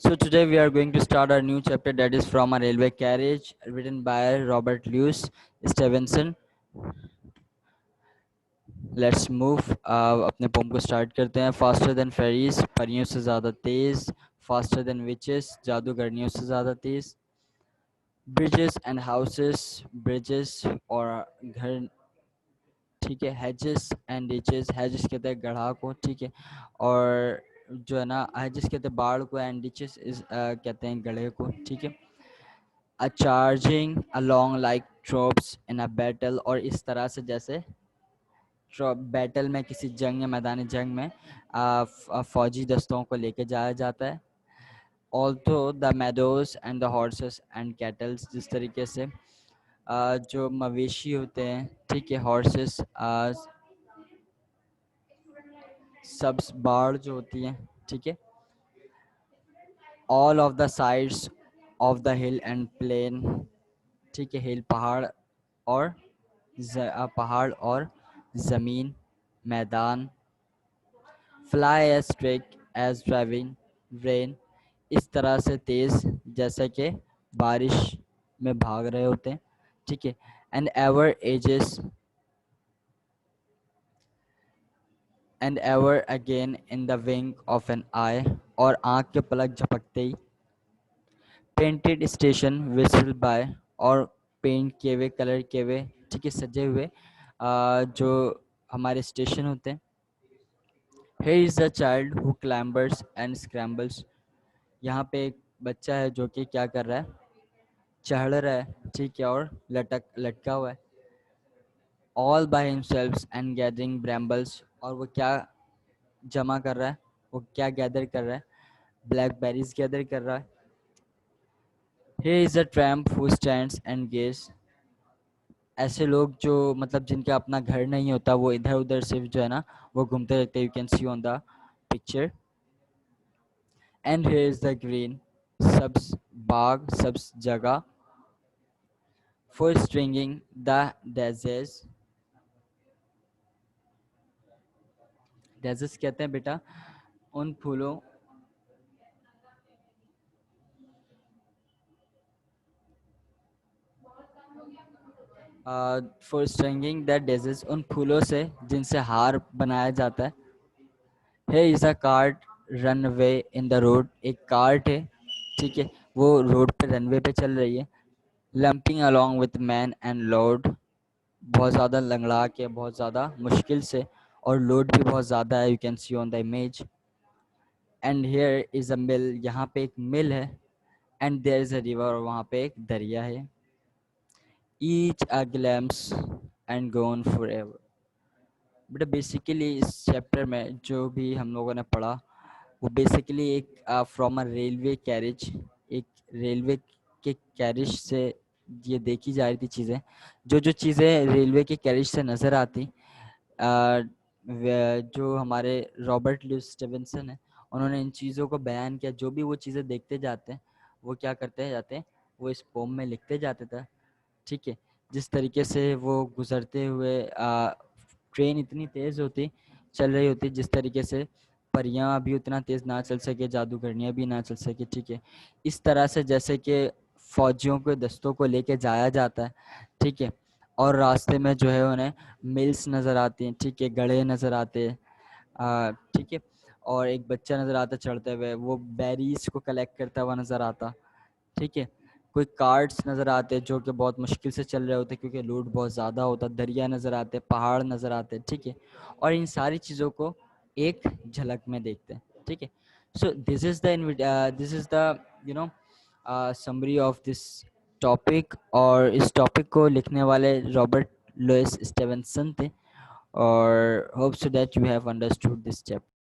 So today we are going to start our new chapter that is from a railway carriage written by Robert Louis Stevenson. Let's move. अपने pome को start करते हैं. Faster than fairies, परियों से ज़्यादा तेज. Faster than witches, जादूगरनियों से ज़्यादा तेज. Bridges and houses, bridges और घर, ठीक है. Hedges and ditches, hedges कहते हैं गढ़ा को, ठीक है. और जो है ना hedges कहते हैं बाढ़ को and ditches is कहते हैं गड्ढे को, ठीक है. A charging along like troops in a battle, और इस तरह से जैसे बैटल में किसी जंग या मैदानी जंग में फौजी दस्तों को लेके जाया जाता है. Although the meadows and the horses and cattles, जिस तरीके से जो मवेशी होते हैं, ठीक है, हॉर्सेस, सब्स बाढ़ जो होती हैं, ठीक है. All of the sides of the hill and plain, ठीक है, हिल पहाड़ और पहाड़ और ज़मीन, मैदान. Fly as streak as driving rain, इस तरह से तेज़ जैसे कि बारिश में भाग रहे होते हैं, ठीक है. And ever ages and ever again in the wing of an eye, और आँख के पलक झपकते ही. पेंटेड स्टेशन विजिबल बाय, और पेंट किए हुए, कलर किए हुए, ठीक है, सजे हुए जो हमारे स्टेशन होते हैं. Here is a child who clambers and scrambles. यहाँ पे एक बच्चा है जो कि क्या कर रहा है, चढ़ रहा है, ठीक है, और लटका हुआ है. All by himself and gathering brambles, और वो क्या जमा कर रहा है, वो क्या गैदर कर रहा है, ब्लैकबेरीज गैदर कर रहा है. Here is a tramp who stands and gaze. ऐसे लोग जो मतलब जिनका अपना घर नहीं होता, वो इधर उधर सिर्फ जो है ना वो घूमते रहते हैं. You can see on the picture. And here is the green, सब्ज बाग, सब्ज जगह. For stringing the daisies, daisies कहते हैं बेटा उन फूलों, फॉर स्ट्रिंगिंग द daisies, उन फूलों से जिनसे हार बनाया जाता है. Here is a cart runway in the road, एक कार्ट है, ठीक है, वो रोड पे रनवे पे चल रही है. Lumping along with man and load, बहुत ज़्यादा लंगड़ा के, बहुत ज़्यादा मुश्किल से, और लोड भी बहुत ज़्यादा है. You can see on the image. And here is a mill, यहाँ पे एक मिल है. And there is a river, और वहाँ पे एक दरिया है. Each a glimpse and gone forever. But basically इस चैप्टर में जो भी हम लोगों ने पढ़ा वो बेसिकली एक फ्रॉम अ रेलवे कैरेज, एक रेलवे के कैरेज से ये देखी जा रही थी चीज़ें. जो जो चीज़ें रेलवे के कैरेज से नज़र आती, जो हमारे रॉबर्ट लुईस स्टीवेंसन है, उन्होंने इन चीज़ों को बयान किया. जो भी वो चीज़ें देखते जाते हैं वो क्या करते जाते हैं, वो इस पोम में लिखते जाते थे, ठीक है. जिस तरीके से वो गुजरते हुए ट्रेन इतनी तेज़ होती, चल रही होती, जिस तरीके से परियां भी उतना तेज़ ना चल सके, जादूगरनियाँ भी ना चल सके, ठीक है. इस तरह से जैसे कि फौजियों के दस्तों को लेके जाया जाता है, ठीक है, और रास्ते में जो है उन्हें मिल्स नज़र आती हैं, ठीक है, गड्ढे नज़र आते हैं, ठीक है. और एक बच्चा नज़र आता चढ़ते हुए, वो बेरीज को कलेक्ट करता हुआ नज़र आता, ठीक है. कोई कार्ड्स नज़र आते जो कि बहुत मुश्किल से चल रहे होते क्योंकि लोड बहुत ज़्यादा होता. दरिया नज़र आते, पहाड़ नज़र आते, ठीक है. और इन सारी चीज़ों को एक झलक में देखते हैं, ठीक है. So this is the you know summary of this topic. और इस टॉपिक को लिखने वाले रॉबर्ट लुईस स्टीवेंसन थे. और hope so that you have understood this chapter.